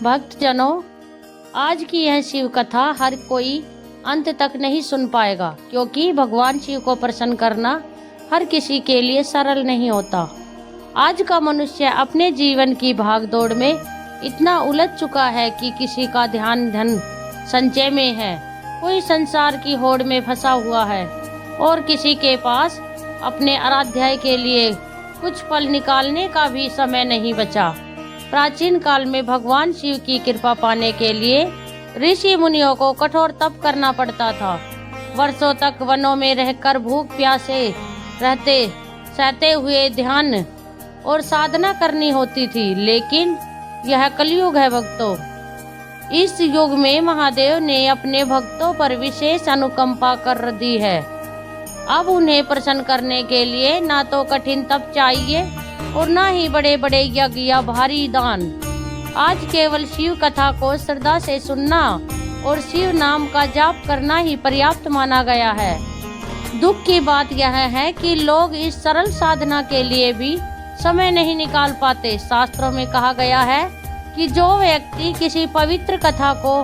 भक्तजनों, आज की यह शिव कथा हर कोई अंत तक नहीं सुन पाएगा, क्योंकि भगवान शिव को प्रसन्न करना हर किसी के लिए सरल नहीं होता। आज का मनुष्य अपने जीवन की भागदौड़ में इतना उलझ चुका है कि किसी का ध्यान धन संचय में है, कोई संसार की होड़ में फंसा हुआ है और किसी के पास अपने आराध्याय के लिए कुछ पल निकालने का भी समय नहीं बचा। प्राचीन काल में भगवान शिव की कृपा पाने के लिए ऋषि मुनियों को कठोर तप करना पड़ता था। वर्षों तक वनों में रहकर भूख प्यासे रहते सहते हुए ध्यान और साधना करनी होती थी। लेकिन यह कलयुग है भक्तों। इस युग में महादेव ने अपने भक्तों पर विशेष अनुकंपा कर दी है। अब उन्हें प्रसन्न करने के लिए ना तो कठिन तप चाहिए और ना ही बड़े बड़े यज्ञ या भारी दान। आज केवल शिव कथा को श्रद्धा से सुनना और शिव नाम का जाप करना ही पर्याप्त माना गया है। दुख की बात यह है कि लोग इस सरल साधना के लिए भी समय नहीं निकाल पाते। शास्त्रों में कहा गया है कि जो व्यक्ति किसी पवित्र कथा को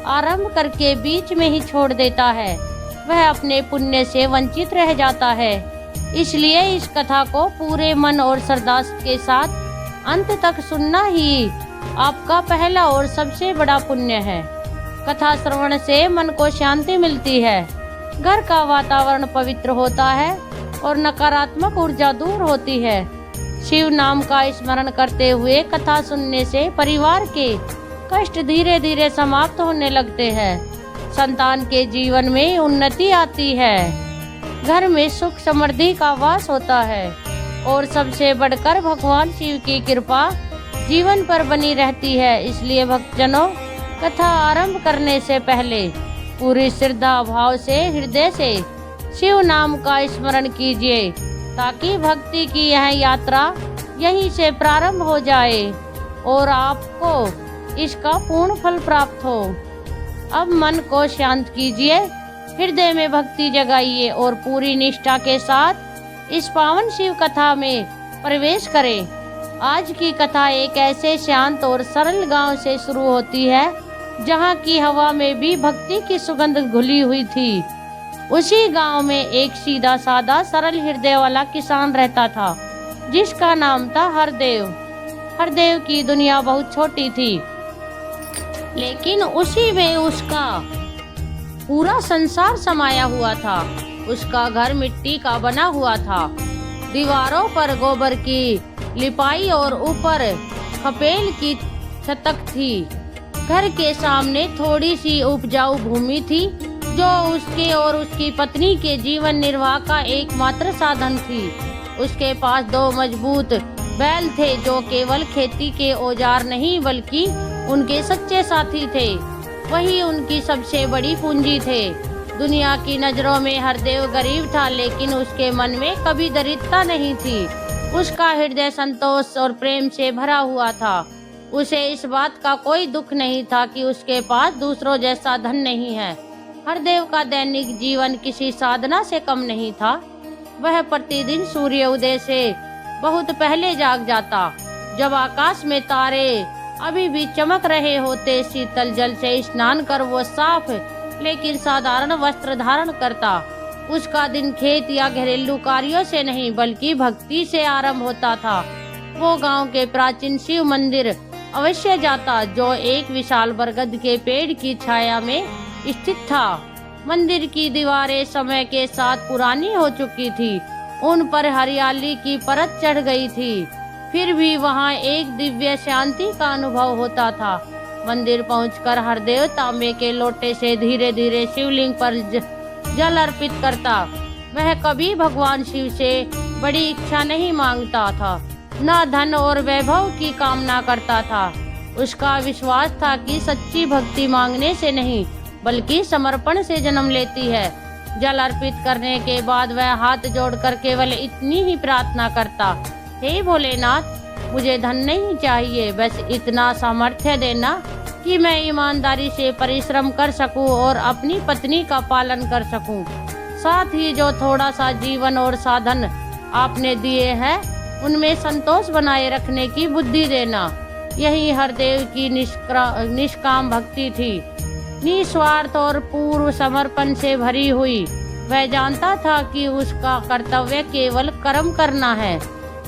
आरंभ करके बीच में ही छोड़ देता है, वह अपने पुण्य से वंचित रह जाता है। इसलिए इस कथा को पूरे मन और श्रद्धा के साथ अंत तक सुनना ही आपका पहला और सबसे बड़ा पुण्य है। कथा श्रवण से मन को शांति मिलती है, घर का वातावरण पवित्र होता है और नकारात्मक ऊर्जा दूर होती है। शिव नाम का स्मरण करते हुए कथा सुनने से परिवार के कष्ट धीरे धीरे समाप्त होने लगते हैं, संतान के जीवन में उन्नति आती है, घर में सुख समृद्धि का वास होता है और सबसे बढ़कर भगवान शिव की कृपा जीवन पर बनी रहती है। इसलिए भक्तजनों, कथा आरंभ करने से पहले पूरी श्रद्धा भाव से हृदय से शिव नाम का स्मरण कीजिए, ताकि भक्ति की यह यात्रा यहीं से प्रारंभ हो जाए और आपको इसका पूर्ण फल प्राप्त हो। अब मन को शांत कीजिए, हृदय में भक्ति जगाइए और पूरी निष्ठा के साथ इस पावन शिव कथा में प्रवेश करें। आज की कथा एक ऐसे शांत और सरल गांव से शुरू होती है, जहां की हवा में भी भक्ति की सुगंध घुली हुई थी। उसी गांव में एक सीधा साधा सरल हृदय वाला किसान रहता था, जिसका नाम था हरदेव। हरदेव की दुनिया बहुत छोटी थी, लेकिन उसी में उसका पूरा संसार समाया हुआ था। उसका घर मिट्टी का बना हुआ था, दीवारों पर गोबर की लिपाई और ऊपर खपेल की छतक थी। घर के सामने थोड़ी सी उपजाऊ भूमि थी, जो उसके और उसकी पत्नी के जीवन निर्वाह का एकमात्र साधन थी। उसके पास 2 मजबूत बैल थे, जो केवल खेती के औजार नहीं बल्कि उनके सच्चे साथी थे। वही उनकी सबसे बड़ी पूंजी थे। दुनिया की नजरों में हरदेव गरीब था, लेकिन उसके मन में कभी दरिद्रता नहीं थी। उसका हृदय संतोष और प्रेम से भरा हुआ था। उसे इस बात का कोई दुख नहीं था कि उसके पास दूसरों जैसा धन नहीं है। हरदेव का दैनिक जीवन किसी साधना से कम नहीं था। वह प्रतिदिन सूर्य उदय से बहुत पहले जाग जाता, जब आकाश में तारे अभी भी चमक रहे होते। शीतल जल से स्नान कर वो साफ लेकिन साधारण वस्त्र धारण करता। उसका दिन खेत या घरेलू कार्यों से नहीं बल्कि भक्ति से आरंभ होता था। वो गांव के प्राचीन शिव मंदिर अवश्य जाता, जो एक विशाल बरगद के पेड़ की छाया में स्थित था। मंदिर की दीवारें समय के साथ पुरानी हो चुकी थी, उन पर हरियाली की परत चढ़ गई थी, फिर भी वहाँ एक दिव्य शांति का अनुभव होता था। मंदिर पहुंचकर हरदेव तांबे के लोटे से धीरे धीरे शिवलिंग पर जल अर्पित करता। वह कभी भगवान शिव से बड़ी इच्छा नहीं मांगता था, न धन और वैभव की कामना करता था। उसका विश्वास था कि सच्ची भक्ति मांगने से नहीं बल्कि समर्पण से जन्म लेती है। जल अर्पित करने के बाद वह हाथ जोड़कर केवल इतनी ही प्रार्थना करता, हे भोलेनाथ, मुझे धन नहीं चाहिए, बस इतना सामर्थ्य देना कि मैं ईमानदारी से परिश्रम कर सकूं और अपनी पत्नी का पालन कर सकूं। साथ ही जो थोड़ा सा जीवन और साधन आपने दिए हैं, उनमें संतोष बनाए रखने की बुद्धि देना। यही हरदेव की निष्काम भक्ति थी, निस्वार्थ और पूर्ण समर्पण से भरी हुई। वह जानता था कि उसका कर्तव्य केवल कर्म करना है,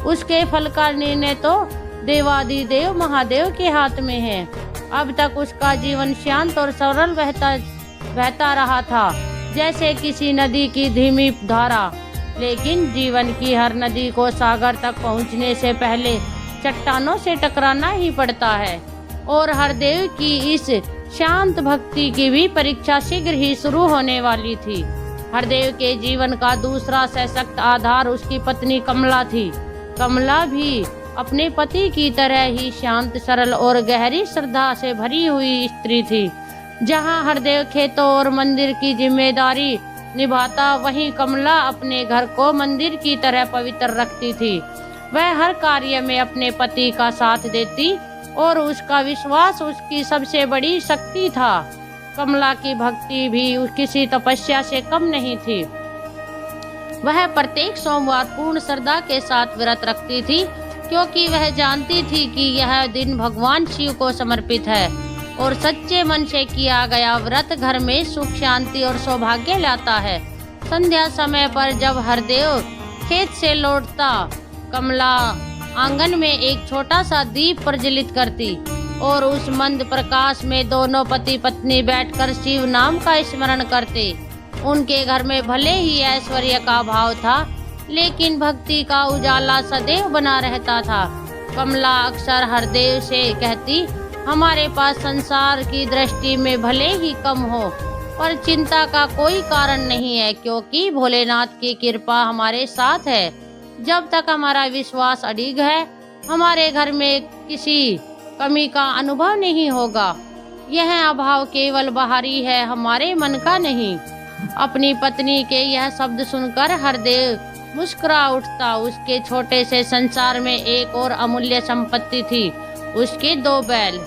उसके फल का निर्णय तो देवादिदेव महादेव के हाथ में है। अब तक उसका जीवन शांत और सरल बहता रहा था, जैसे किसी नदी की धीमी धारा। लेकिन जीवन की हर नदी को सागर तक पहुंचने से पहले चट्टानों से टकराना ही पड़ता है, और हरदेव की इस शांत भक्ति की भी परीक्षा शीघ्र ही शुरू होने वाली थी। हरदेव के जीवन का दूसरा सशक्त आधार उसकी पत्नी कमला थी। कमला भी अपने पति की तरह ही शांत, सरल और गहरी श्रद्धा से भरी हुई स्त्री थी। जहां हरदेव खेतों और मंदिर की जिम्मेदारी निभाता, वहीं कमला अपने घर को मंदिर की तरह पवित्र रखती थी। वह हर कार्य में अपने पति का साथ देती और उसका विश्वास उसकी सबसे बड़ी शक्ति था। कमला की भक्ति भी किसी तपस्या से कम नहीं थी। वह प्रत्येक सोमवार पूर्ण श्रद्धा के साथ व्रत रखती थी, क्योंकि वह जानती थी कि यह दिन भगवान शिव को समर्पित है और सच्चे मन से किया गया व्रत घर में सुख, शांति और सौभाग्य लाता है। संध्या समय पर जब हरदेव खेत से लौटता, कमला आंगन में एक छोटा सा दीप प्रज्वलित करती और उस मंद प्रकाश में दोनों पति पत्नी बैठकर शिव नाम का स्मरण करते। उनके घर में भले ही ऐश्वर्य का भाव था, लेकिन भक्ति का उजाला सदैव बना रहता था। कमला अक्सर हरदेव से कहती, हमारे पास संसार की दृष्टि में भले ही कम हो, पर चिंता का कोई कारण नहीं है, क्योंकि भोलेनाथ की कृपा हमारे साथ है। जब तक हमारा विश्वास अडिग है, हमारे घर में किसी कमी का अनुभव नहीं होगा। यह अभाव केवल बाहरी है, हमारे मन का नहीं। अपनी पत्नी के यह शब्द सुनकर हरदेव मुस्कुरा उठता। उसके छोटे से संसार में एक और अमूल्य संपत्ति थी, उसके 2 बैल।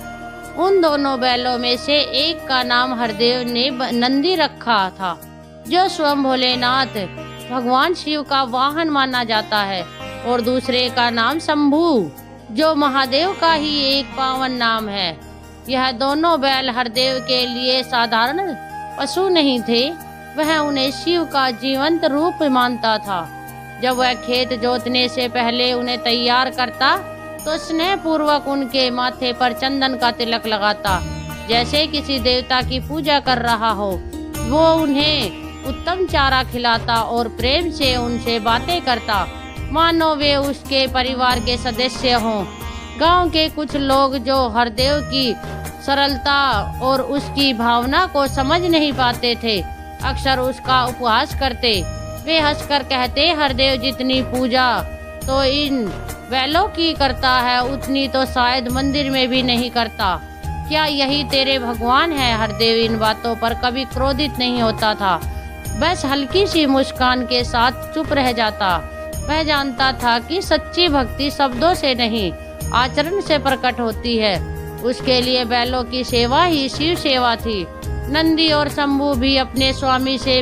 उन दोनों बैलों में से एक का नाम हरदेव ने नंदी रखा था, जो स्वयं भोलेनाथ भगवान शिव का वाहन माना जाता है, और दूसरे का नाम शंभू, जो महादेव का ही एक पावन नाम है। यह दोनों बैल हरदेव के लिए साधारण पशु नहीं थे, वह उन्हें शिव का जीवंत रूप मानता था। जब वह खेत जोतने से पहले उन्हें तैयार करता, तो स्नेह पूर्वक उनके माथे पर चंदन का तिलक लगाता, जैसे किसी देवता की पूजा कर रहा हो। वो उन्हें उत्तम चारा खिलाता और प्रेम से उनसे बातें करता, मानो वे उसके परिवार के सदस्य हों। गांव के कुछ लोग जो हरदेव की सरलता और उसकी भावना को समझ नहीं पाते थे, अक्सर उसका उपहास करते। वे हंसकर कहते, हरदेव जितनी पूजा तो इन बैलों की करता है, उतनी तो शायद मंदिर में भी नहीं करता। क्या यही तेरे भगवान है? हरदेव इन बातों पर कभी क्रोधित नहीं होता था, बस हल्की सी मुस्कान के साथ चुप रह जाता। वह जानता था कि सच्ची भक्ति शब्दों से नहीं, आचरण से प्रकट होती है। उसके लिए बैलों की सेवा ही शिव सेवा थी। नंदी और शंभू भी अपने स्वामी से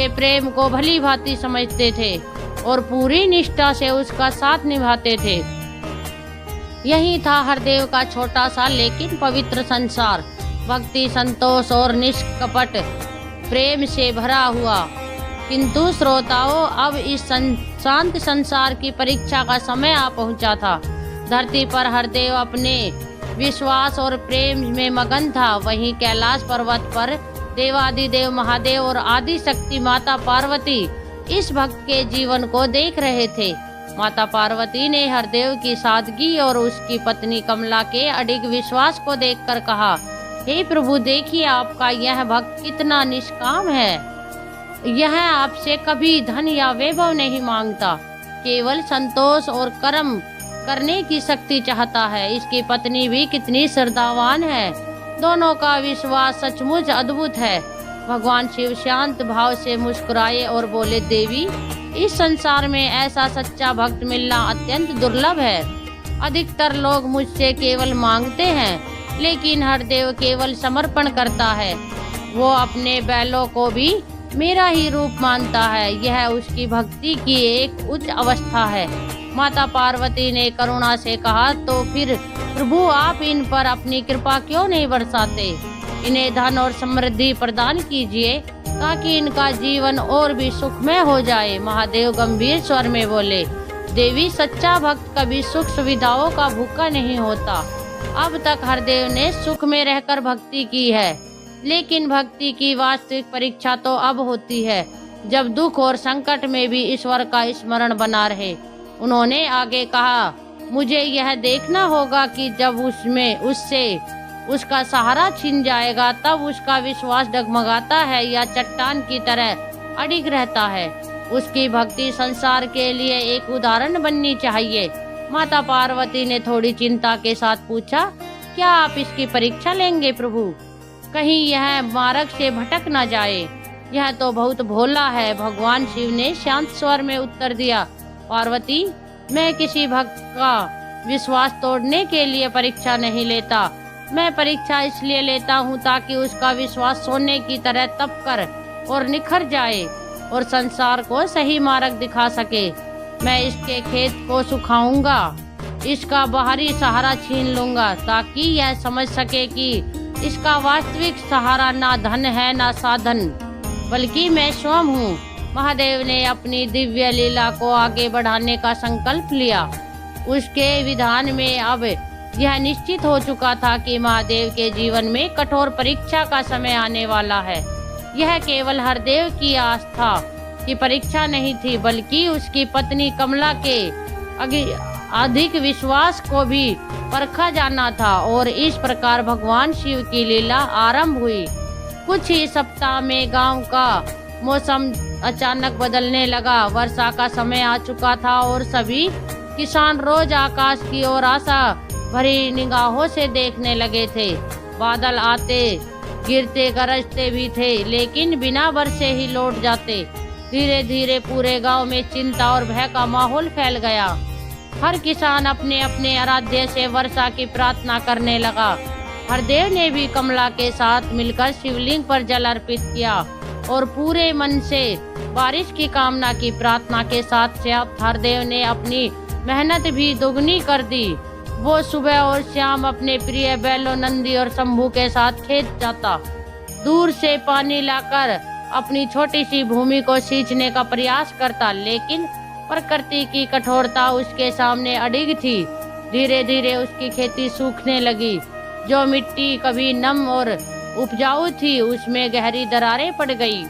प्रेम को भली भांति समझते थे और पूरी निष्ठा से उसका साथ निभाते थे। यही था हरदेव का छोटा सा लेकिन पवित्र संसार, भक्ति, संतोष और निष्कपट प्रेम से भरा हुआ। किंतु श्रोताओं, अब इस शांत संसार की परीक्षा का समय आ पहुंचा था। धरती पर हरदेव अपने विश्वास और प्रेम में मगन था, वहीं कैलाश पर्वत पर देवादिदेव महादेव और आदि शक्ति माता पार्वती इस भक्त के जीवन को देख रहे थे। माता पार्वती ने हरदेव की सादगी और उसकी पत्नी कमला के अडिग विश्वास को देखकर कहा, हे प्रभु, देखिए आपका यह भक्त कितना निष्काम है। यह आपसे कभी धन या वैभव नहीं मांगता, केवल संतोष और कर्म करने की शक्ति चाहता है। इसकी पत्नी भी कितनी श्रद्धावान है। दोनों का विश्वास सचमुच अद्भुत है। भगवान शिव शांत भाव से मुस्कुराए और बोले, देवी, इस संसार में ऐसा सच्चा भक्त मिलना अत्यंत दुर्लभ है। अधिकतर लोग मुझसे केवल मांगते हैं, लेकिन हरदेव केवल समर्पण करता है। वो अपने बैलों को भी मेरा ही रूप मानता है। यह उसकी भक्ति की एक उच्च अवस्था है। माता पार्वती ने करुणा से कहा, तो फिर प्रभु आप इन पर अपनी कृपा क्यों नहीं बरसाते? इन्हें धन और समृद्धि प्रदान कीजिए ताकि इनका जीवन और भी सुखमय हो जाए। महादेव गंभीर स्वर में बोले, देवी सच्चा भक्त कभी सुख सुविधाओं का भूखा नहीं होता। अब तक हरदेव ने सुख में रहकर भक्ति की है, लेकिन भक्ति की वास्तविक परीक्षा तो अब होती है जब दुख और संकट में भी ईश्वर का स्मरण बना रहे। उन्होंने आगे कहा, मुझे यह देखना होगा कि जब उससे उसका सहारा छिन जाएगा तब उसका विश्वास डगमगाता है या चट्टान की तरह अडिग रहता है। उसकी भक्ति संसार के लिए एक उदाहरण बननी चाहिए। माता पार्वती ने थोड़ी चिंता के साथ पूछा, क्या आप इसकी परीक्षा लेंगे प्रभु? कहीं यह मार्ग से भटक न जाए। यह तो बहुत भोला है। भगवान शिव ने शांत स्वर में उत्तर दिया, पार्वती, मैं किसी भक्त का विश्वास तोड़ने के लिए परीक्षा नहीं लेता। मैं परीक्षा इसलिए लेता हूँ ताकि उसका विश्वास सोने की तरह तप कर और निखर जाए और संसार को सही मार्ग दिखा सके। मैं इसके खेत को सुखाऊंगा, इसका बाहरी सहारा छीन लूंगा ताकि यह समझ सके कि इसका वास्तविक सहारा ना धन है ना साधन, बल्कि मैं स्वयं हूँ। महादेव ने अपनी दिव्य लीला को आगे बढ़ाने का संकल्प लिया। उसके विधान में अब यह निश्चित हो चुका था कि महादेव के जीवन में कठोर परीक्षा का समय आने वाला है। यह केवल हरदेव की आस्था की परीक्षा नहीं थी, बल्कि उसकी पत्नी कमला के अधिक विश्वास को भी परखा जाना था। और इस प्रकार भगवान शिव की लीला आरंभ हुई। कुछ ही सप्ताह में गांव का मौसम अचानक बदलने लगा। वर्षा का समय आ चुका था और सभी किसान रोज आकाश की ओर आशा भरी निगाहों से देखने लगे थे। बादल आते, गिरते, गरजते भी थे, लेकिन बिना बरसे ही लौट जाते। धीरे धीरे पूरे गांव में चिंता और भय का माहौल फैल गया। हर किसान अपने अपने आराध्य से वर्षा की प्रार्थना करने लगा। हरदेव ने भी कमला के साथ मिलकर शिवलिंग पर जल अर्पित किया और पूरे मन से बारिश की कामना की। प्रार्थना के साथ साथ हरदेव ने अपनी मेहनत भी दोगुनी कर दी। वो सुबह और शाम अपने प्रिय बैलों नंदी और शंभू के साथ खेत जाता, दूर से पानी लाकर अपनी छोटी सी भूमि को सींचने का प्रयास करता, लेकिन प्रकृति की कठोरता उसके सामने अडिग थी। धीरे धीरे उसकी खेती सूखने लगी। जो मिट्टी कभी नम और उपजाऊ थी, उसमें गहरी दरारें पड़ गई।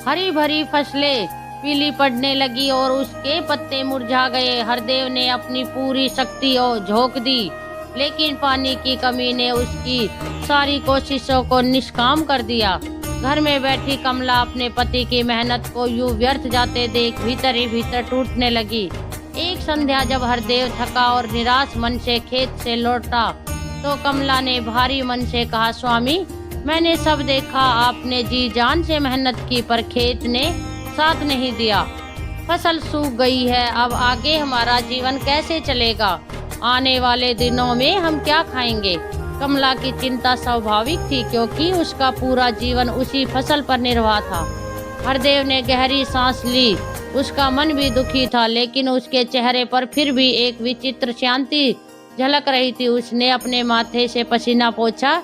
हरी भरी फसलें पीली पड़ने लगी और उसके पत्ते मुरझा गए। हरदेव ने अपनी पूरी शक्ति झोंक दी, लेकिन पानी की कमी ने उसकी सारी कोशिशों को निष्काम कर दिया। घर में बैठी कमला अपने पति की मेहनत को यूं व्यर्थ जाते देख भीतर ही भीतर टूटने लगी। एक संध्या जब हरदेव थका और निराश मन से खेत से लौटा तो कमला ने भारी मन से कहा, स्वामी, मैंने सब देखा, आपने जी जान से मेहनत की पर खेत ने साथ नहीं दिया। फसल सूख गई है। अब आगे हमारा जीवन कैसे चलेगा? आने वाले दिनों में हम क्या खाएंगे? कमला की चिंता स्वाभाविक थी, क्योंकि उसका पूरा जीवन उसी फसल पर निर्भर था। हरदेव ने गहरी सांस ली। उसका मन भी दुखी था, लेकिन उसके चेहरे पर फिर भी एक विचित्र शांति झलक रही थी। उसने अपने माथे से पसीना पोंछा,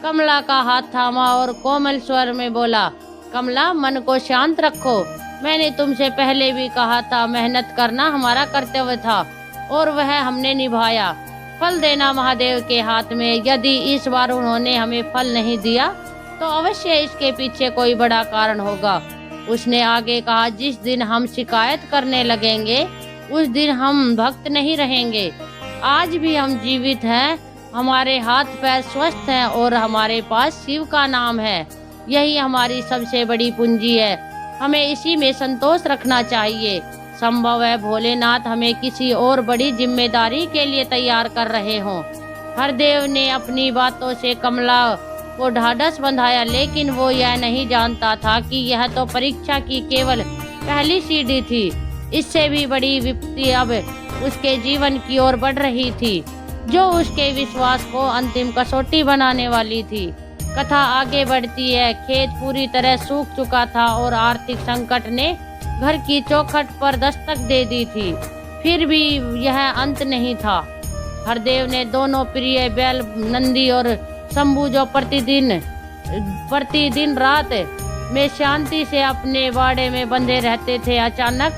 कमला का हाथ थामा और कोमल स्वर में बोला, कमला, मन को शांत रखो। मैंने तुमसे पहले भी कहा था, मेहनत करना हमारा कर्तव्य था और वह हमने निभाया। फल देना महादेव के हाथ में। यदि इस बार उन्होंने हमें फल नहीं दिया तो अवश्य इसके पीछे कोई बड़ा कारण होगा। उसने आगे कहा, जिस दिन हम शिकायत करने लगेंगे उस दिन हम भक्त नहीं रहेंगे। आज भी हम जीवित हैं, हमारे हाथ पैर स्वस्थ हैं और हमारे पास शिव का नाम है। यही हमारी सबसे बड़ी पूंजी है। हमें इसी में संतोष रखना चाहिए। संभव है भोलेनाथ हमें किसी और बड़ी जिम्मेदारी के लिए तैयार कर रहे हों। हरदेव ने अपनी बातों से कमला को ढाढ़स बंधाया, लेकिन वो यह नहीं जानता था कि यह तो परीक्षा की केवल पहली सीढ़ी थी। इससे भी बड़ी विपत्ति अब उसके जीवन की ओर बढ़ रही थी, जो उसके विश्वास को अंतिम कसौटी बनाने वाली थी। कथा आगे बढ़ती है। खेत पूरी तरह सूख चुका था और आर्थिक संकट ने घर की चौखट पर दस्तक दे दी थी। फिर भी यह अंत नहीं था। हरदेव ने दोनों प्रिय बैल नंदी और शंभू जो प्रतिदिन रात में शांति से अपने बाड़े में बंधे रहते थे, अचानक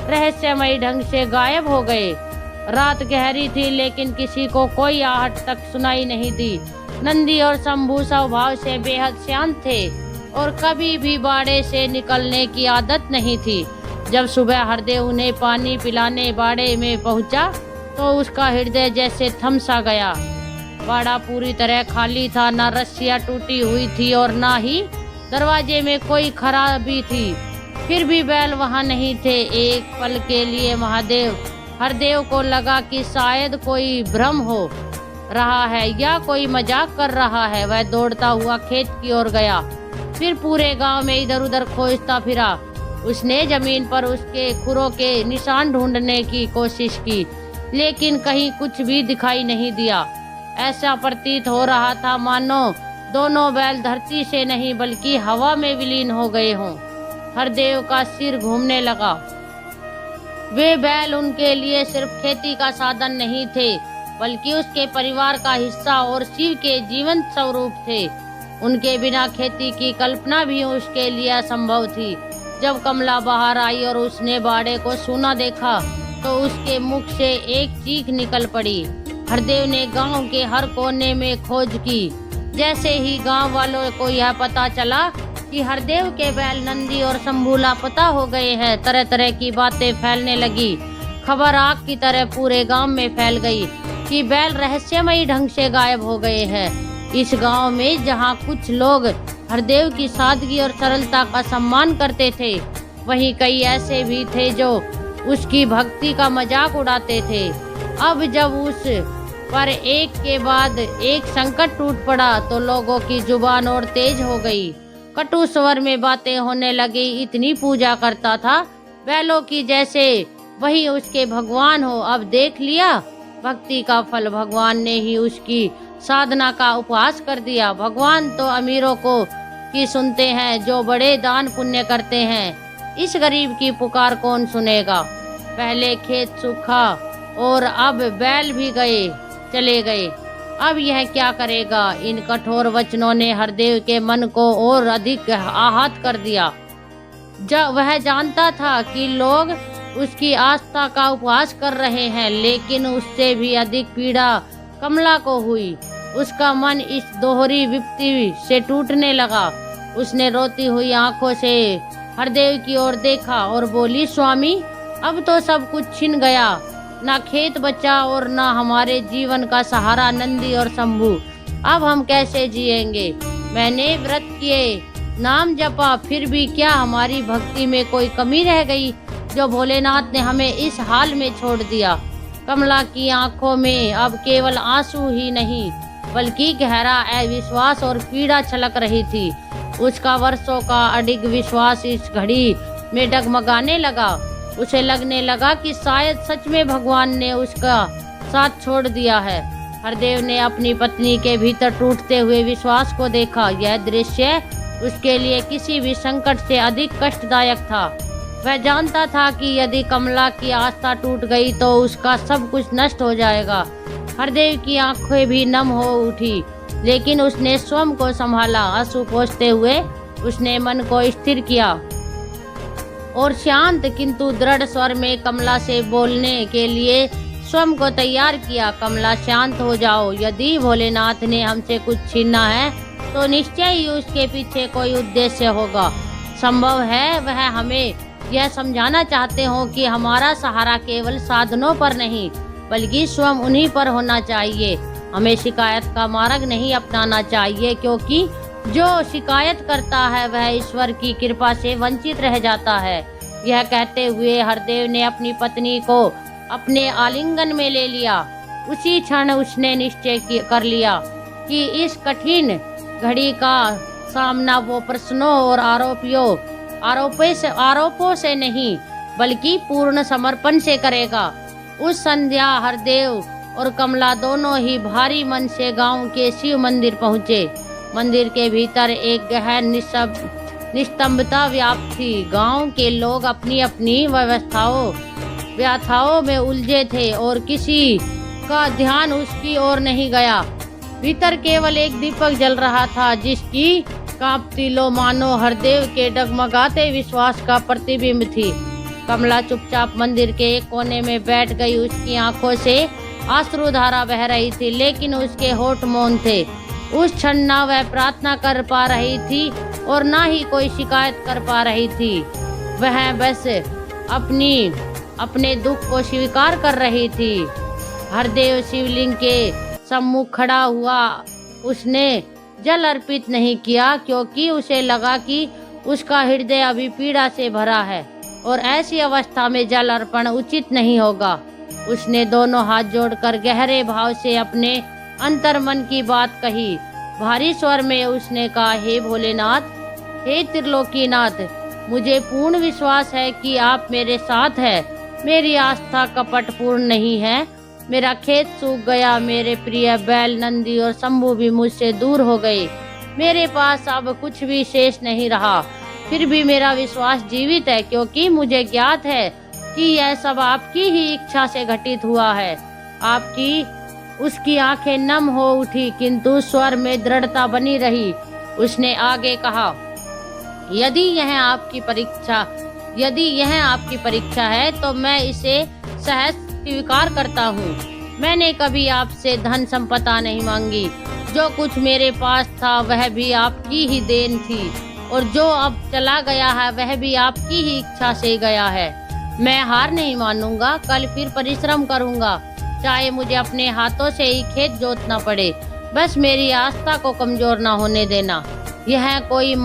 रहस्यमयी ढंग से गायब हो गए। रात गहरी थी लेकिन किसी को कोई आहट तक सुनाई नहीं दी। नंदी और शंभू स्वभाव से बेहद शांत थे और कभी भी बाड़े से निकलने की आदत नहीं थी। जब सुबह हरदेव उन्हें पानी पिलाने बाड़े में पहुंचा तो उसका हृदय जैसे थम सा गया। बाड़ा पूरी तरह खाली था, न रस्सियां टूटी हुई थी और न ही दरवाजे में कोई खराबी थी। फिर भी बैल वहां नहीं थे। एक पल के लिए हरदेव को लगा कि शायद कोई भ्रम हो रहा है या कोई मजाक कर रहा है। वह दौड़ता हुआ खेत की ओर गया, फिर पूरे गांव में इधर उधर खोजता फिरा। उसने जमीन पर उसके खुरों के निशान ढूंढने की कोशिश की, लेकिन कहीं कुछ भी दिखाई नहीं दिया। ऐसा प्रतीत हो रहा था मानो दोनों बैल धरती से नहीं बल्कि हवा में विलीन हो गए हों। हरदेव का सिर घूमने लगा। वे बैल उनके लिए सिर्फ खेती का साधन नहीं थे, बल्कि उसके परिवार का हिस्सा और शिव के जीवंत स्वरूप थे। उनके बिना खेती की कल्पना भी उसके लिए असंभव थी। जब कमला बाहर आई और उसने बाड़े को सूना देखा तो उसके मुख से एक चीख निकल पड़ी। हरदेव ने गांव के हर कोने में खोज की। जैसे ही गांव वालों को यह पता चला कि हरदेव के बैल नंदी और शंभू लापता हो गए हैं, तरह तरह की बातें फैलने लगी। खबर आग की तरह पूरे गांव में फैल गई कि बैल रहस्यमयी ढंग से गायब हो गए हैं। इस गांव में जहां कुछ लोग हरदेव की सादगी और सरलता का सम्मान करते थे, वहीं कई ऐसे भी थे जो उसकी भक्ति का मजाक उड़ाते थे। अब जब उस पर एक के बाद एक संकट टूट पड़ा तो लोगों की जुबान और तेज हो गई। कटु स्वर में बातें होने लगी। इतनी पूजा करता था बैलों की जैसे वही उसके भगवान हो। अब देख लिया भक्ति का फल। भगवान ने ही उसकी साधना का उपहास कर दिया। भगवान तो अमीरों को की सुनते हैं जो बड़े दान पुण्य करते हैं। इस गरीब की पुकार कौन सुनेगा। पहले खेत सूखा और अब बैल भी चले गए। अब यह क्या करेगा। इन कठोर वचनों ने हरदेव के मन को और अधिक आहत कर दिया। जब वह जानता था कि लोग उसकी आस्था का उपहास कर रहे हैं, लेकिन उससे भी अधिक पीड़ा कमला को हुई। उसका मन इस दोहरी विपत्ति से टूटने लगा। उसने रोती हुई आंखों से हरदेव की ओर देखा और बोली, स्वामी, अब तो सब कुछ छिन गया। ना खेत बचा और ना हमारे जीवन का सहारा नंदी और शंभू। अब हम कैसे जिएंगे। मैंने व्रत किए, नाम जपा, फिर भी क्या हमारी भक्ति में कोई कमी रह गई जो भोलेनाथ ने हमें इस हाल में छोड़ दिया। कमला की आंखों में अब केवल आंसू ही नहीं बल्कि गहरा अविश्वास और पीड़ा छलक रही थी। उसका वर्षों का अडिग विश्वास इस घड़ी में डगमगाने लगा। उसे लगने लगा कि शायद सच में भगवान ने उसका साथ छोड़ दिया है। हरदेव ने अपनी पत्नी के भीतर टूटते हुए विश्वास को देखा। यह दृश्य उसके लिए किसी भी संकट से अधिक कष्टदायक था। वह जानता था कि यदि कमला की आस्था टूट गई तो उसका सब कुछ नष्ट हो जाएगा। हरदेव की आंखें भी नम हो उठी, लेकिन उसने स्वयं को संभाला। आंसू पोंछते हुए उसने मन को स्थिर किया और शांत किंतु दृढ़ स्वर में कमला से बोलने के लिए स्वयं को तैयार किया। कमला, शांत हो जाओ। यदि भोलेनाथ ने हमसे कुछ छीना है तो निश्चय ही उसके पीछे कोई उद्देश्य होगा। संभव है वह हमें यह समझाना चाहते हो कि हमारा सहारा केवल साधनों पर नहीं बल्कि स्वयं उन्हीं पर होना चाहिए। हमें शिकायत का मार्ग नहीं अपनाना चाहिए, क्योंकि जो शिकायत करता है वह ईश्वर की कृपा से वंचित रह जाता है। यह कहते हुए हरदेव ने अपनी पत्नी को अपने आलिंगन में ले लिया। उसी क्षण उसने निश्चय कर लिया कि इस कठिन घड़ी का सामना वो प्रश्नों और आरोपों से नहीं बल्कि पूर्ण समर्पण से करेगा। उस संध्या हरदेव और कमला दोनों ही भारी मन से गांव के शिव मंदिर पहुँचे। मंदिर के भीतर एक गहन निस्तंभता व्याप्त थी। गांव के लोग अपनी अपनी व्यवस्थाओं व्यथाओं में उलझे थे और किसी का ध्यान उसकी ओर नहीं गया। भीतर केवल एक दीपक जल रहा था जिसकी कांपती लो मानो हरदेव के डगमगाते विश्वास का प्रतिबिंब थी। कमला चुपचाप मंदिर के एक कोने में बैठ गई। उसकी आंखों से अश्रुधारा बह रही थी, लेकिन उसके होठ मौन थे। उस क्षण ना वह प्रार्थना कर पा रही थी और ना ही कोई शिकायत कर पा रही थी। वह बस अपने दुख को स्वीकार कर रही थी। हरदेव शिवलिंग के सम्मुख खड़ा हुआ। उसने जल अर्पित नहीं किया क्योंकि उसे लगा कि उसका हृदय अभी पीड़ा से भरा है और ऐसी अवस्था में जल अर्पण उचित नहीं होगा। उसने दोनों हाथ जोड़कर गहरे भाव से अपने अंतर्मन की बात कही। भारी स्वर में उसने कहा, हे भोलेनाथ, हे त्रिलोकीनाथ, मुझे पूर्ण विश्वास है कि आप मेरे साथ हैं। मेरी आस्था कपटपूर्ण नहीं है। मेरा खेत सूख गया, मेरे प्रिय बैल नंदी और शंभू भी मुझसे दूर हो गए। मेरे पास अब कुछ भी शेष नहीं रहा। फिर भी मेरा विश्वास जीवित है क्योंकि मुझे ज्ञात है कि यह सब आपकी ही इच्छा से घटित हुआ है। आपकी उसकी आंखें नम हो उठी किंतु स्वर में दृढ़ता बनी रही। उसने आगे कहा, यदि यह आपकी परीक्षा है तो मैं इसे सहज स्वीकार करता हूँ। मैंने कभी आपसे धन संपदा नहीं मांगी। जो कुछ मेरे पास था वह भी आपकी ही देन थी और जो अब चला गया है वह भी आपकी ही इच्छा से गया है। मैं हार नहीं मानूंगा, कल फिर परिश्रम करूंगा, चाहे मुझे अपने हाथों से ही खेत जोतना पड़े। बस मेरी आस्था को कमजोर न होने देना। यह कोई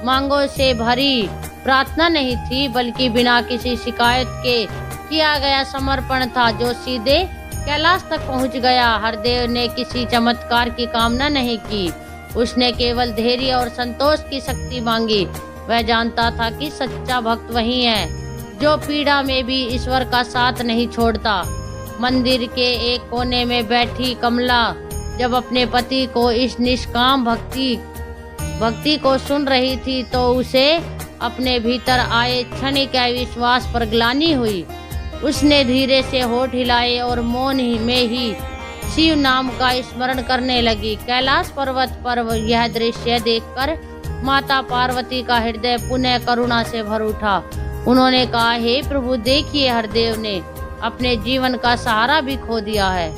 मांगों से भरी प्रार्थना नहीं थी, बल्कि बिना किसी शिकायत के किया गया समर्पण था जो सीधे कैलाश तक पहुंच गया। हरदेव ने किसी चमत्कार की कामना नहीं की। उसने केवल धैर्य और संतोष की शक्ति मांगी। वह जानता था कि सच्चा भक्त वही है जो पीड़ा में भी ईश्वर का साथ नहीं छोड़ता। मंदिर के एक कोने में बैठी कमला जब अपने पति को इस निष्काम भक्ति को सुन रही थी तो उसे अपने भीतर आए क्षणिक विश्वास पर ग्लानि हुई। उसने धीरे से होठ हिलाए और मौन में ही शिव नाम का स्मरण करने लगी। कैलाश पर्वत पर यह दृश्य देखकर माता पार्वती का हृदय पुनः करुणा से भर उठा। उन्होंने कहा, हे प्रभु, देखिए, हरदेव ने अपने जीवन का सहारा भी खो दिया है।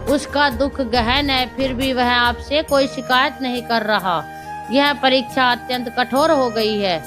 उसका दुख गहन है, फिर भी वह आपसे कोई शिकायत नहीं कर रहा। यह परीक्षा अत्यंत कठोर हो गई है।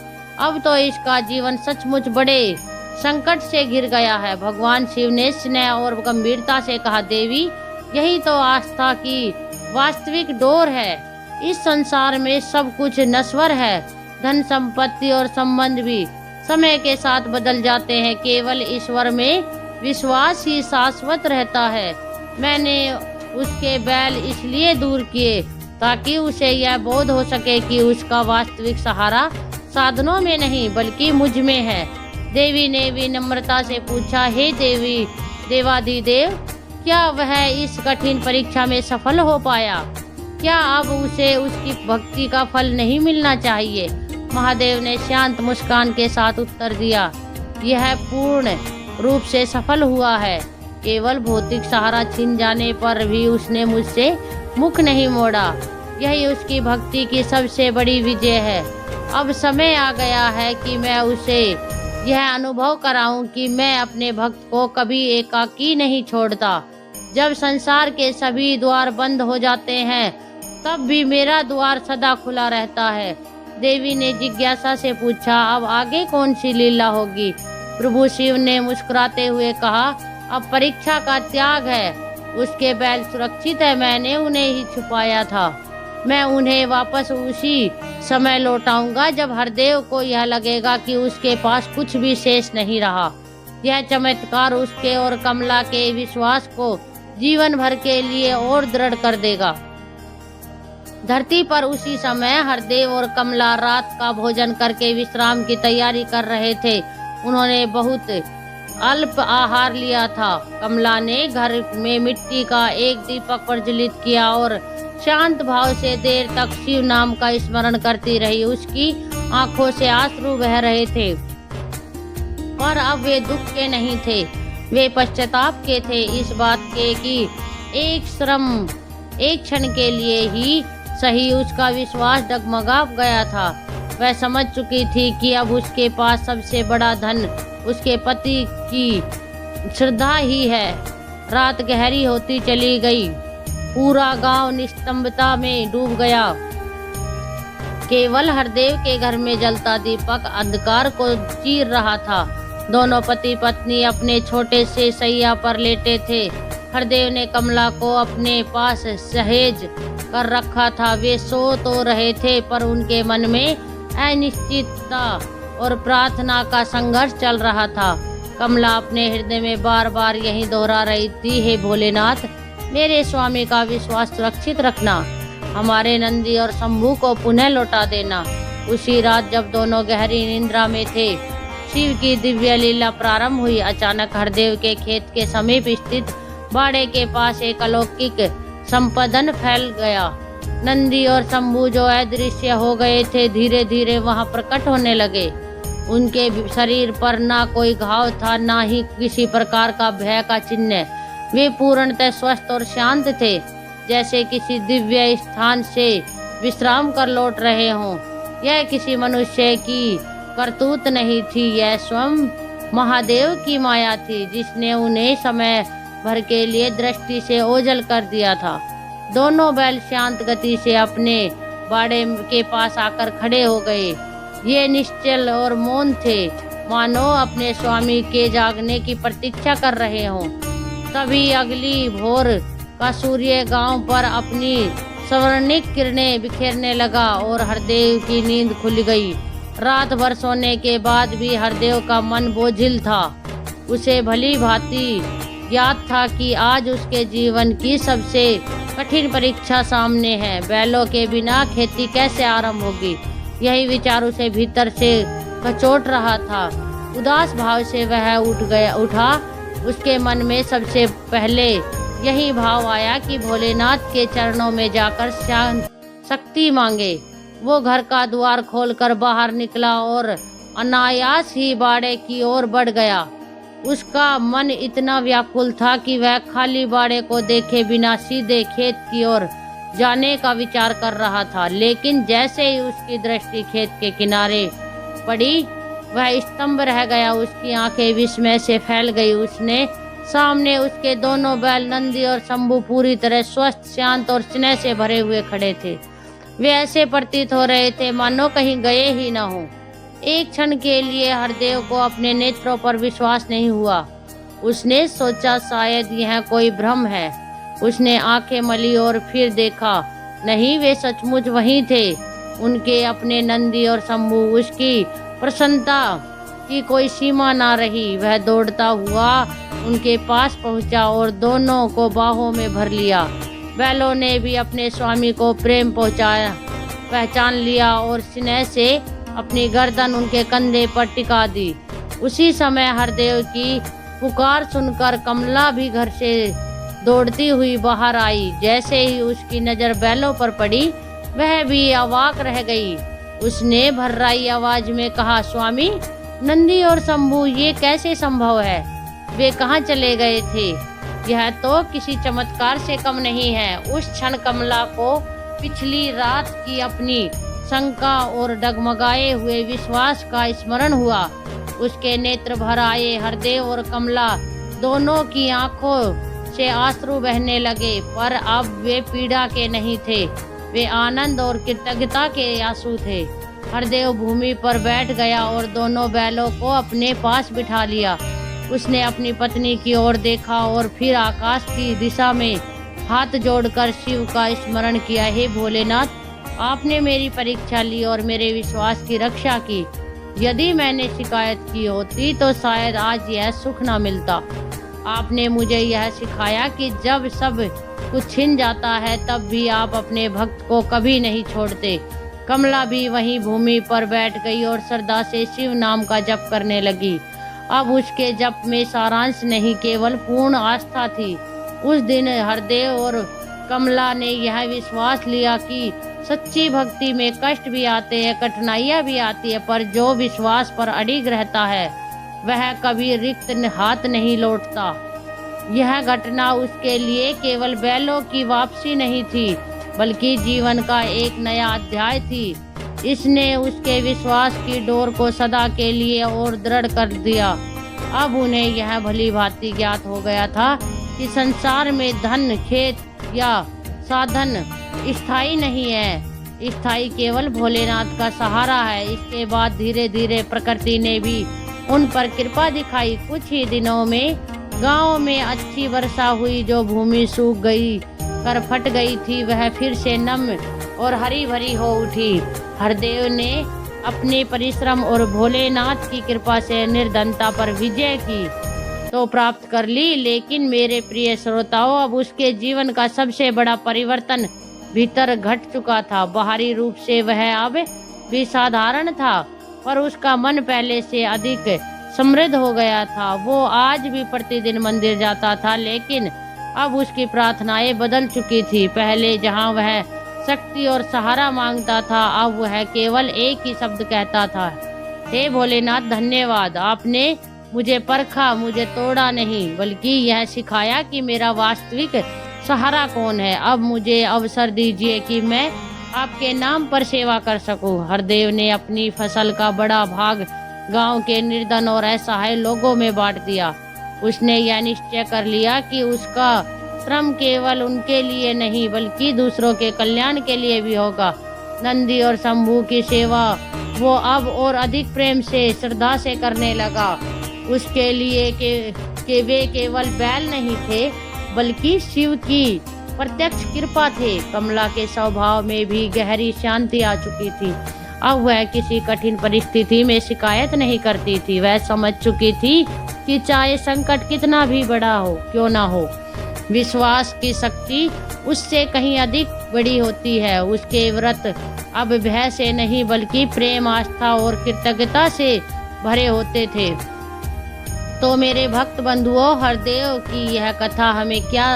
अब तो इसका जीवन सचमुच बड़े संकट से घिर गया है। भगवान शिव ने स्नेह और गंभीरता से कहा, देवी, यही तो आस्था की वास्तविक डोर है। इस संसार में सब कुछ नश्वर है। धन संपत्ति और संबंध भी समय के साथ बदल जाते हैं। केवल ईश्वर में विश्वास ही शाश्वत रहता है। मैंने उसके बैल इसलिए दूर किए ताकि उसे यह बोध हो सके कि उसका वास्तविक सहारा साधनों में नहीं बल्कि मुझ में है। देवी ने विनम्रता से पूछा, हे देवी, देवाधिदेव, क्या वह इस कठिन परीक्षा में सफल हो पाया? क्या अब उसे उसकी भक्ति का फल नहीं मिलना चाहिए? महादेव ने शांत मुस्कान के साथ उत्तर दिया, यह पूर्ण रूप से सफल हुआ है। केवल भौतिक सहारा छिन जाने पर भी उसने मुझसे मुख नहीं मोड़ा। यही उसकी भक्ति की सबसे बड़ी विजय है। अब समय आ गया है कि मैं उसे यह अनुभव कराऊं कि मैं अपने भक्त को कभी एकाकी नहीं छोड़ता। जब संसार के सभी द्वार बंद हो जाते हैं तब भी मेरा द्वार सदा खुला रहता है। देवी ने जिज्ञासा से पूछा, अब आगे कौन सी लीला होगी? प्रभु शिव ने मुस्कुराते हुए कहा, अब परीक्षा का त्याग है। उसके बैल सुरक्षित है, मैंने उन्हें ही छुपाया था। मैं उन्हें वापस उसी समय लौटाऊंगा जब हरदेव को यह लगेगा कि उसके पास कुछ भी शेष नहीं रहा। यह चमत्कार उसके और कमला के विश्वास को जीवन भर के लिए और दृढ़ कर देगा। धरती पर उसी समय हरदेव और कमला रात का भोजन करके विश्राम की तैयारी कर रहे थे। उन्होंने बहुत अल्प आहार लिया था। कमला ने घर में मिट्टी का एक दीपक प्रज्वलित किया और शांत भाव से देर तक शिव नाम का स्मरण करती रही। उसकी आंखों से आंसू बह रहे थे। पर अब वे दुख के नहीं थे, वे पश्चाताप के थे, इस बात के कि एक क्षण के लिए ही सही उसका विश्वास डगमगा गया था। वह समझ चुकी थी कि अब उसके पास सबसे बड़ा धन उसके पति की श्रद्धा ही है। रात गहरी होती चली गई, पूरा गांव निस्तंभता में डूब गया। केवल हरदेव के घर में जलता दीपक अंधकार को चीर रहा था। दोनों पति पत्नी अपने छोटे से सैया पर लेटे थे। हरदेव ने कमला को अपने पास सहेज कर रखा था। वे सो तो रहे थे, पर उनके मन में अनिश्चितता और प्रार्थना का संघर्ष चल रहा था। कमला अपने हृदय में बार बार यही दोहरा रही थी, हे भोलेनाथ, मेरे स्वामी का विश्वास सुरक्षित रखना, हमारे नंदी और शंभू को पुनः लौटा देना। उसी रात जब दोनों गहरी निंद्रा में थे, शिव की दिव्य लीला प्रारंभ हुई। अचानक हरदेव के खेत के समीप स्थित बाड़े के पास एक अलौकिक संपदन फैल गया। नंदी और शंभू जो अदृश्य हो गए थे, धीरे धीरे वहां प्रकट होने लगे। उनके शरीर पर ना कोई घाव था, ना ही किसी प्रकार का भय का चिन्ह। वे पूर्णतः स्वस्थ और शांत थे, जैसे किसी दिव्य स्थान से विश्राम कर लौट रहे हों। यह किसी मनुष्य की करतूत नहीं थी, यह स्वयं महादेव की माया थी, जिसने उन्हें समय भर के लिए दृष्टि से ओझल कर दिया था। दोनों बैल शांत गति से अपने बाड़े के पास आकर खड़े हो गए। ये निश्चल और मौन थे, मानो अपने स्वामी के जागने की प्रतीक्षा कर रहे हों। तभी अगली भोर का सूर्य गांव पर अपनी स्वर्णिक किरणें बिखेरने लगा और हरदेव की नींद खुल गई। रात भर सोने के बाद भी हरदेव का मन बोझिल था। उसे भली भांति याद था कि आज उसके जीवन की सबसे कठिन परीक्षा सामने है। बैलों के बिना खेती कैसे आरंभ होगी, यही विचार उसे भीतर से कचोट रहा था। उदास भाव से वह उठा। उसके मन में सबसे पहले यही भाव आया कि भोलेनाथ के चरणों में जाकर शक्ति मांगे। वो घर का द्वार खोलकर बाहर निकला और अनायास ही बाड़े की ओर बढ़ गया। उसका मन इतना व्याकुल था कि वह खाली बाड़े को देखे बिना सीधे खेत की ओर जाने का विचार कर रहा था। लेकिन जैसे ही उसकी दृष्टि खेत के किनारे पड़ी, वह स्तंभ रह गया। उसकी आंखें विस्मय से फैल गई। उसने सामने उसके दोनों बैल नंदी और शंभू पूरी तरह स्वस्थ, शांत और स्नेह से भरे हुए खड़े थे। वे ऐसे प्रतीत हो रहे थे मानो कहीं गए ही न हो। एक क्षण के लिए हरदेव को अपने नेत्रों पर विश्वास नहीं हुआ। उसने सोचा शायद यह कोई भ्रम है। उसने आंखें मली और फिर देखा, नहीं, वे सचमुच वहीं थे। उनके अपने नंदी और शंभू। उसकी प्रसन्नता की कोई सीमा ना रही। वह दौड़ता हुआ उनके पास पहुंचा और दोनों को बाहों में भर लिया। बैलों ने भी अपने स्वामी को प्रेम पहचान लिया और स्नेह से अपनी गर्दन उनके कंधे पर टिका दी। उसी समय हरदेव की पुकार सुनकर कमला भी घर से दौड़ती हुई बाहर आई। जैसे ही उसकी नजर बैलों पर पड़ी, वह भी अवाक रह गई। उसने भर्राई आवाज में कहा, स्वामी, नंदी और शंभू ये कैसे संभव है? वे कहाँ चले गए थे? यह तो किसी चमत्कार से कम नहीं है। उस क्षण कमला को पिछली रात की अपनी शंका और डगमगाए हुए विश्वास का स्मरण हुआ। उसके नेत्र भर आए। हरदेव और कमला दोनों की आंखों से आंसू बहने लगे, पर अब वे पीड़ा के नहीं थे, वे आनंद और कृतज्ञता के आंसू थे। हरदेव भूमि पर बैठ गया और दोनों बैलों को अपने पास बिठा लिया। उसने अपनी पत्नी की ओर देखा और फिर आकाश की दिशा में हाथ जोड़कर शिव का स्मरण किया। हे भोलेनाथ, आपने मेरी परीक्षा ली और मेरे विश्वास की रक्षा की। यदि मैंने शिकायत की होती तो शायद आज यह सुख न मिलता। आपने मुझे यह सिखाया कि जब सब कुछ छिन जाता है तब भी आप अपने भक्त को कभी नहीं छोड़ते। कमला भी वहीं भूमि पर बैठ गई और श्रद्धा से शिव नाम का जप करने लगी। अब उसके जप में सारांश नहीं, केवल पूर्ण आस्था थी। उस दिन हरदेव और कमला ने यह विश्वास लिया कि सच्ची भक्ति में कष्ट भी आते हैं, कठिनाइयां भी आती है, पर जो विश्वास पर अडिग रहता है वह कभी रिक्त हाथ नहीं लौटता। यह घटना उसके लिए केवल बैलों की वापसी नहीं थी, बल्कि जीवन का एक नया अध्याय थी। इसने उसके विश्वास की डोर को सदा के लिए और दृढ़ कर दिया। अब उन्हें यह भली भांति ज्ञात हो गया था कि संसार में धन, खेत या साधन स्थायी नहीं है। स्थायी केवल भोलेनाथ का सहारा है। इसके बाद धीरे धीरे प्रकृति ने भी उन पर कृपा दिखाई। कुछ ही दिनों में गांव में अच्छी वर्षा हुई। जो भूमि सूख गई कर फट गई थी, वह फिर से नम और हरी भरी हो उठी। हरदेव ने अपने परिश्रम और भोलेनाथ की कृपा से निर्धनता पर विजय की तो प्राप्त कर ली। लेकिन मेरे प्रिय श्रोताओं, अब उसके जीवन का सबसे बड़ा परिवर्तन भीतर घट चुका था। बाहरी रूप से वह अब भी साधारण था, पर उसका मन पहले से अधिक समृद्ध हो गया था। वो आज भी प्रतिदिन मंदिर जाता था, लेकिन अब उसकी प्रार्थनाएं बदल चुकी थी। पहले जहां वह शक्ति और सहारा मांगता था, अब वह केवल एक ही शब्द कहता था, हे भोलेनाथ धन्यवाद। आपने मुझे परखा, मुझे तोड़ा नहीं, बल्कि यह सिखाया कि मेरा वास्तविक सहारा कौन है। अब मुझे अवसर दीजिए कि मैं आपके नाम पर सेवा कर सकूं। हरदेव ने अपनी फसल का बड़ा भाग गांव के निर्धन और असहाय लोगों में बांट दिया। उसने यह निश्चय कर लिया कि उसका श्रम केवल उनके लिए नहीं, बल्कि दूसरों के कल्याण के लिए भी होगा। नंदी और शंभू की सेवा वो अब और अधिक प्रेम से, श्रद्धा से करने लगा। उसके लिए के वे केवल बैल नहीं थे, बल्कि शिव की प्रत्यक्ष कृपा थे। कमला के स्वभाव में भी गहरी शांति आ चुकी थी। अब वह किसी कठिन परिस्थिति में शिकायत नहीं करती थी। वह समझ चुकी थी कि चाहे संकट कितना भी बड़ा हो क्यों ना हो, विश्वास की शक्ति उससे कहीं अधिक बड़ी होती है। उसके व्रत अब भय से नहीं, बल्कि प्रेम, आस्था और कृतज्ञता से भरे होते थे। तो मेरे भक्त बंधुओं, हरदेव की यह कथा हमें क्या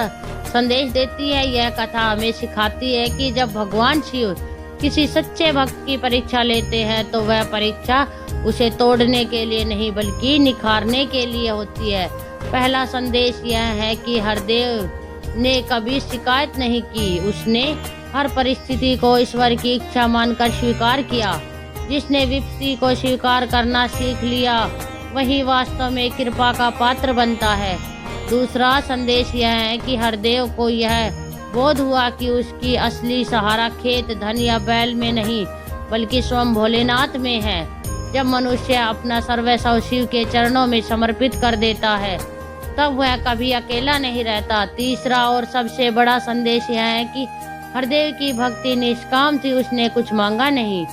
संदेश देती है? यह कथा हमें सिखाती है कि जब भगवान शिव किसी सच्चे भक्त की परीक्षा लेते हैं, तो वह परीक्षा उसे तोड़ने के लिए नहीं, बल्कि निखारने के लिए होती है। पहला संदेश यह है कि हरदेव ने कभी शिकायत नहीं की। उसने हर परिस्थिति को ईश्वर की इच्छा मानकर स्वीकार किया। जिसने विपत्ति को स्वीकार करना सीख लिया, वही वास्तव में कृपा का पात्र बनता है। दूसरा संदेश यह है कि हरदेव को यह बोध हुआ कि उसकी असली सहारा खेत, धन या बैल में नहीं, बल्कि स्वयं भोलेनाथ में है। जब मनुष्य अपना सर्वस्व शिव के चरणों में समर्पित कर देता है, तब वह कभी अकेला नहीं रहता। तीसरा और सबसे बड़ा संदेश यह है कि हरदेव की भक्ति निष्काम थी। उसने कुछ मांगा नहीं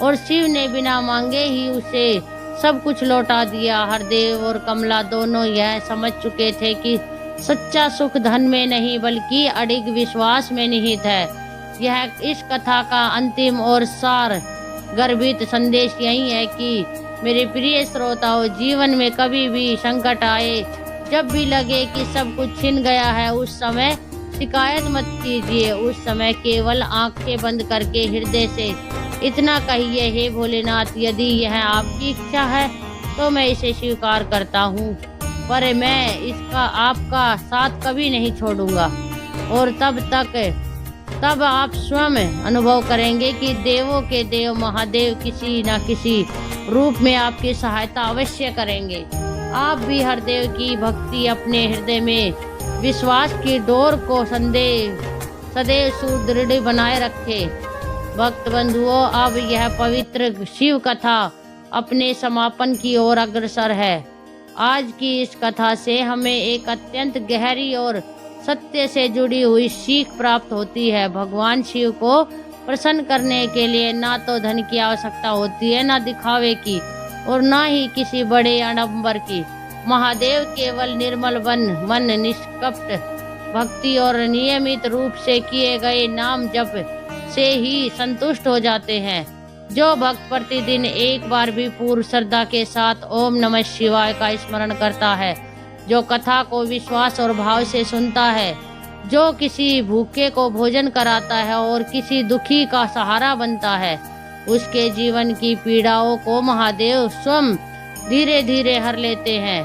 और शिव ने बिना मांगे ही उसे सब कुछ लौटा दिया। हरदेव और कमला दोनों यह समझ चुके थे कि सच्चा सुख धन में नहीं, बल्कि अडिग विश्वास में निहित है। यह इस कथा का अंतिम और सार गर्भित संदेश यही है कि मेरे प्रिय श्रोताओं, जीवन में कभी भी संकट आए, जब भी लगे कि सब कुछ छिन गया है, उस समय शिकायत मत कीजिए। उस समय केवल आंखें बंद करके हृदय से इतना कहिए, हे भोलेनाथ, यदि यह आपकी इच्छा है तो मैं इसे स्वीकार करता हूँ, पर मैं इसका आपका साथ कभी नहीं छोड़ूंगा। और तब आप स्वयं अनुभव करेंगे कि देवों के देव महादेव किसी न किसी रूप में आपकी सहायता अवश्य करेंगे। आप भी हरदेव की भक्ति अपने हृदय में विश्वास की डोर को सदैव सुदृढ़ बनाए रखें। भक्त बंधुओं, अब यह पवित्र शिव कथा अपने समापन की ओर अग्रसर है। आज की इस कथा से हमें एक अत्यंत गहरी और सत्य से जुड़ी हुई सीख प्राप्त होती है। भगवान शिव को प्रसन्न करने के लिए ना तो धन की आवश्यकता होती है, ना दिखावे की, और ना ही किसी बड़े आडंबर की। महादेव केवल निर्मल मन, निष्कपट भक्ति और नियमित रूप से किए गए नाम जप से ही संतुष्ट हो जाते हैं। जो भक्त प्रतिदिन एक बार भी पूर्ण श्रद्धा के साथ ओम नमः शिवाय का स्मरण करता है, जो कथा को विश्वास और भाव से सुनता है, जो किसी भूखे को भोजन कराता है और किसी दुखी का सहारा बनता है, उसके जीवन की पीड़ाओं को महादेव स्वयं धीरे धीरे हर लेते हैं।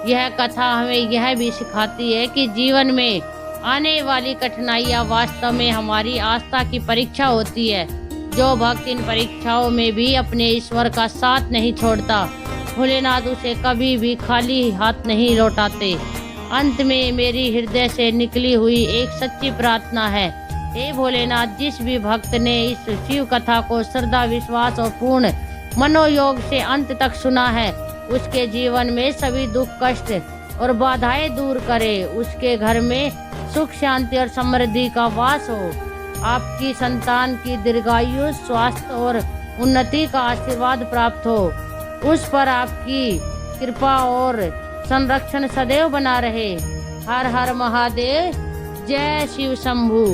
यह कथा हमें यह भी सिखाती है कि जीवन में आने वाली कठिनाइयाँ वास्तव में हमारी आस्था की परीक्षा होती है। जो भक्त इन परीक्षाओं में भी अपने ईश्वर का साथ नहीं छोड़ता, भोलेनाथ उसे कभी भी खाली हाथ नहीं लौटाते। अंत में मेरी हृदय से निकली हुई एक सच्ची प्रार्थना है, हे भोलेनाथ, जिस भी भक्त ने इस शिव कथा को श्रद्धा, विश्वास और पूर्ण मनोयोग से अंत तक सुना है, उसके जीवन में सभी दुख, कष्ट और बाधाएं दूर करे। उसके घर में सुख, शांति और समृद्धि का वास हो। आपकी संतान की दीर्घायु, स्वास्थ्य और उन्नति का आशीर्वाद प्राप्त हो। उस पर आपकी कृपा और संरक्षण सदैव बना रहे। हर हर महादेव। जय शिव शंभू।